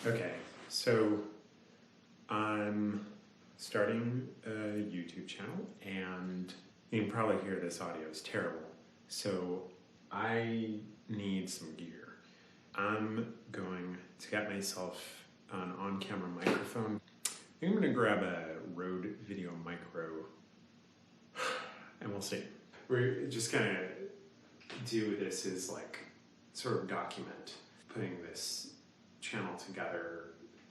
Okay, so I'm starting a YouTube channel, and you can probably hear this audio is terrible. So I need some gear. I'm going to get myself an on-camera microphone. I'm going to grab a Rode Videomicro, and we'll see. We're just going to do this as like sort of document putting this channel together,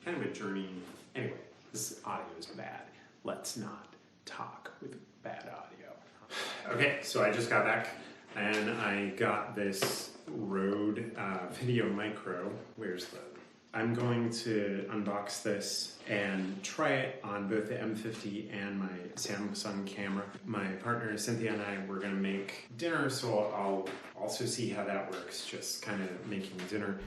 kind of a journey. Anyway, this audio is bad. Let's not talk with bad audio. Okay, so I just got back and I got this Rode Videomicro. Where's the... I'm going to unbox this and try it on both the M50 and my Samsung camera. My partner Cynthia and I were going to make dinner, so I'll also see how that works, just kind of making dinner.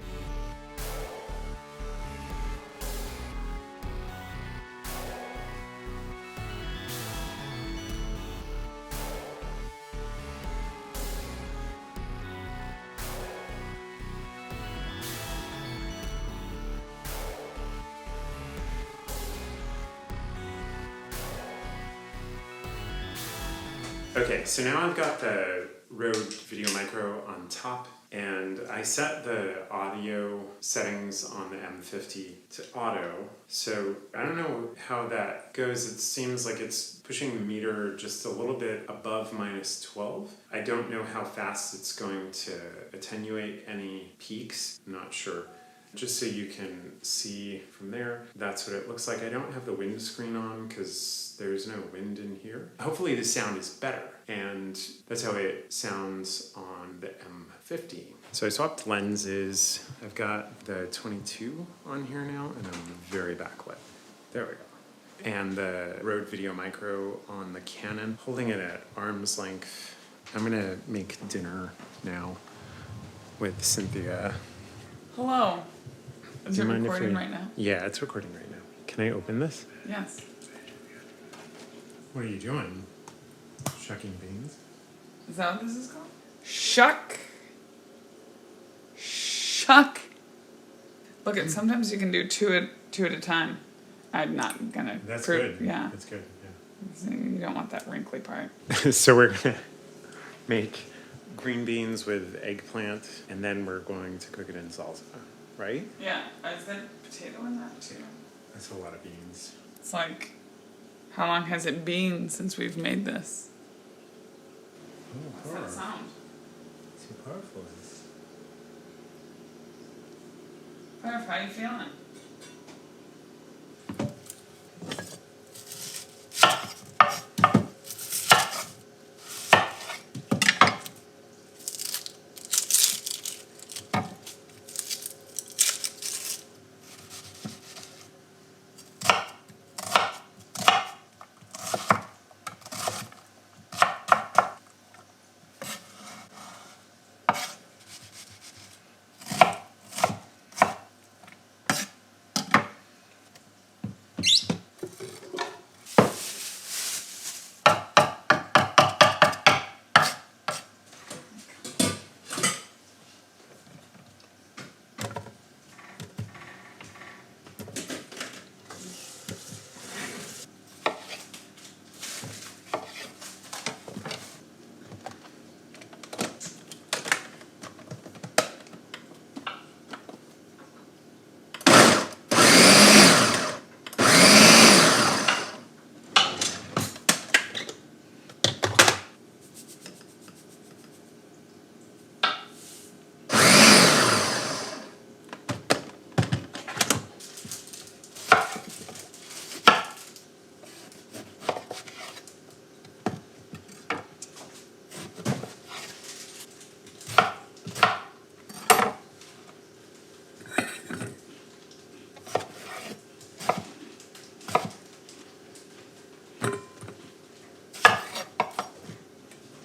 Okay, so now I've got the Rode Videomicro on top, and I set the audio settings on the M50 to auto, so I don't know how that goes. It seems like it's pushing the meter just a little bit above -12. I don't know how fast it's going to attenuate any peaks, I'm not sure. Just so you can see from there, that's what it looks like. I don't have the windscreen on because there's no wind in here. Hopefully the sound is better, and that's how it sounds on the M50. So I swapped lenses. I've got the 22 on here now, and I'm very backlit. There we go. And the Rode Videomicro on the Canon, holding it at arm's length. I'm gonna make dinner now with Cynthia. Hello. Is it recording right now? Yeah, it's recording right now. Can I open this? Yes. What are you doing? Shucking beans? Is that what this is called? Shuck. Shuck. Look, sometimes you can do two at a time. I'm not gonna. That's good. Yeah. That's good. So you don't want that wrinkly part. So we're gonna make green beans with eggplant, and then we're going to cook it in salsa, right? Yeah. Is there potato in that too? That's a lot of beans. It's like, how long has it been since we've made this? Oh, What's that sound? Too powerful. Perf, how you feeling?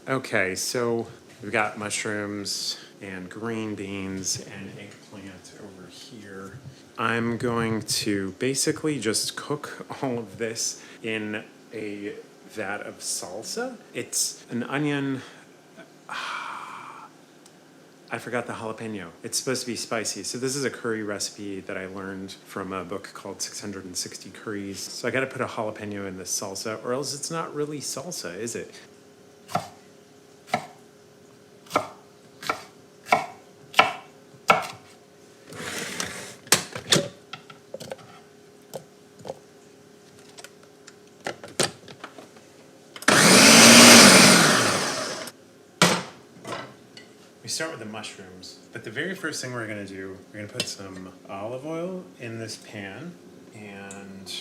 Okay, so we've got mushrooms and green beans and eggplant over here. I'm going to basically just cook all of this in a vat of salsa. It's an onion. I forgot the jalapeno. It's supposed to be spicy. So this is a curry recipe that I learned from a book called 660 Curries. So I gotta put a jalapeno in this salsa, or else it's not really salsa, is it? We start with the mushrooms, but the very first thing we're gonna do, we're gonna put some olive oil in this pan and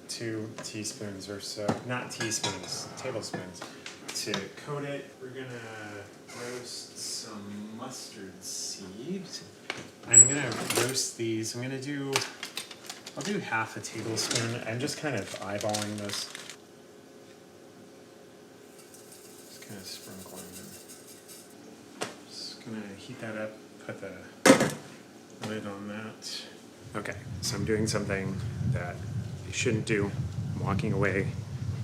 2 teaspoons or so, not teaspoons, tablespoons. To coat it, we're gonna roast some mustard seeds. I'm gonna roast these. I'll do half a tablespoon. I'm just kind of eyeballing this. Just kind of sprinkling it. Gonna heat that up, put the lid on that. Okay, so I'm doing something that I shouldn't do. I'm walking away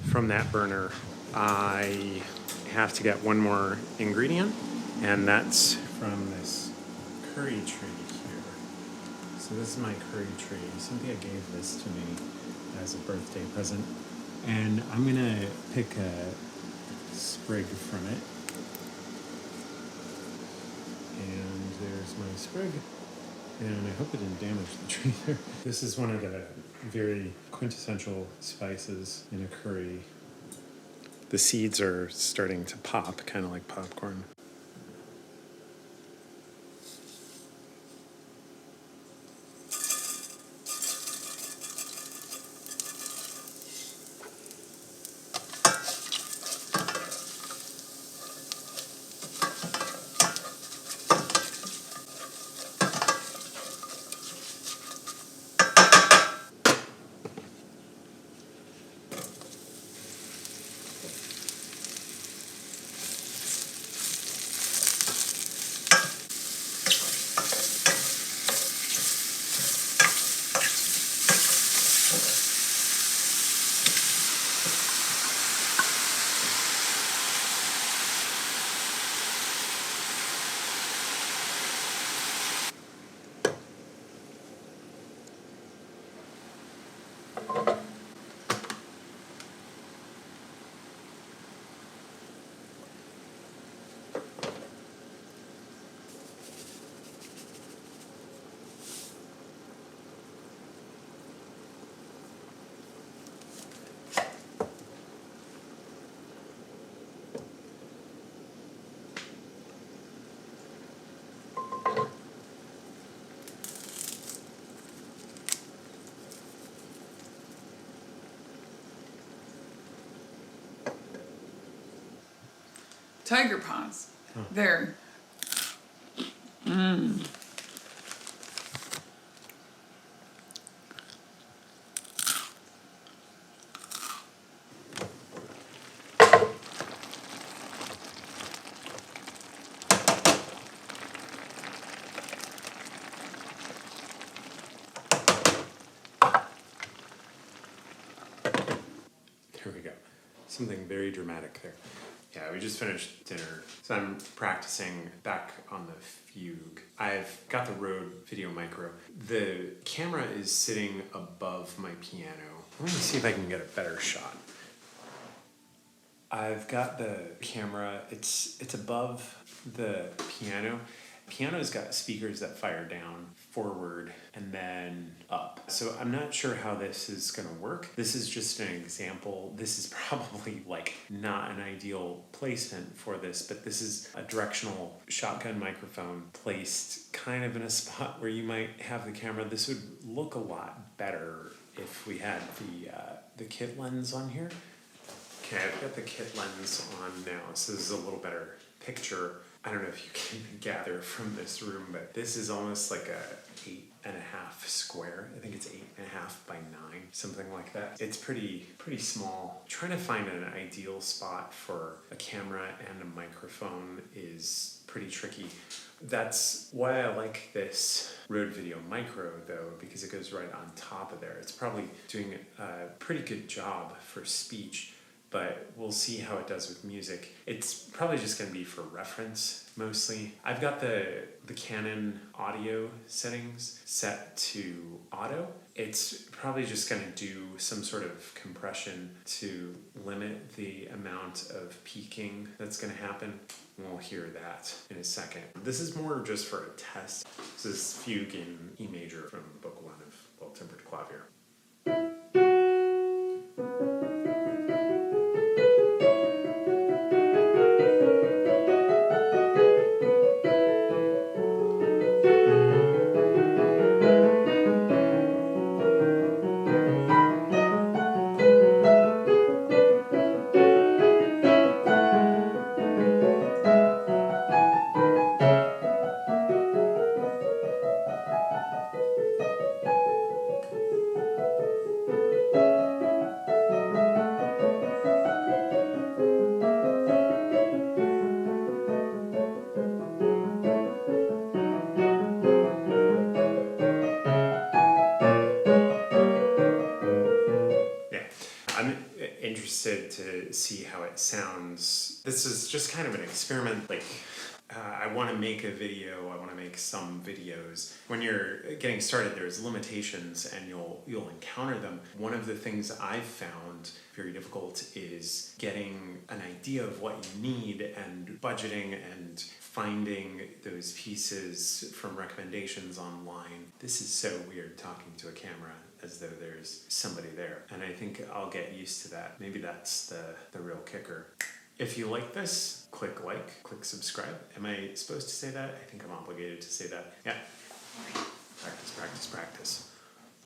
from that burner. I have to get one more ingredient, and that's from this curry tree here. So this is my curry tree. Cynthia gave this to me as a birthday present, and I'm gonna pick a sprig from it. And there's my sprig, and I hope it didn't damage the tree there. This is one of the very quintessential spices in a curry. The seeds are starting to pop, kind of like popcorn. Tiger paws. Oh. There. There we go. Something very dramatic there. Yeah, we just finished dinner, so I'm practicing back on the Fugue. I've got the Rode Videomicro. The camera is sitting above my piano. Let me see if I can get a better shot. I've got the camera, it's above the piano. Piano's got speakers that fire down, forward, and then up. So I'm not sure how this is gonna work. This is just an example. This is probably like not an ideal placement for this, but this is a directional shotgun microphone placed kind of in a spot where you might have the camera. This would look a lot better if we had the kit lens on here. Okay, I've got the kit lens on now, so this is a little better picture. I don't know if you can gather from this room, but this is almost like a 8.5 square. I think it's 8.5 by 9, something like that. It's pretty small. Trying to find an ideal spot for a camera and a microphone is pretty tricky. That's why I like this Rode Videomicro though, because it goes right on top of there. It's probably doing a pretty good job for speech. but we'll see how it does with music. It's probably just going to be for reference mostly. I've got the Canon audio settings set to auto. It's probably just going to do some sort of compression to limit the amount of peaking that's going to happen. We'll hear that in a second. This is more just for a test. This is Fugue in E major from Book 1 of Well-Tempered Clavier. I'm interested to see how it sounds. This is just kind of an experiment. I want to make a video. I want to make some videos. When you're getting started, there's limitations, and you'll encounter them. One of the things I've found very difficult is getting an idea of what you need and budgeting and finding those pieces from recommendations online. This is so weird talking to a camera as though there's somebody there. And I think I'll get used to that. Maybe that's the real kicker. If you like this, click like, click subscribe. Am I supposed to say that? I think I'm obligated to say that. Yeah. Practice, practice, practice.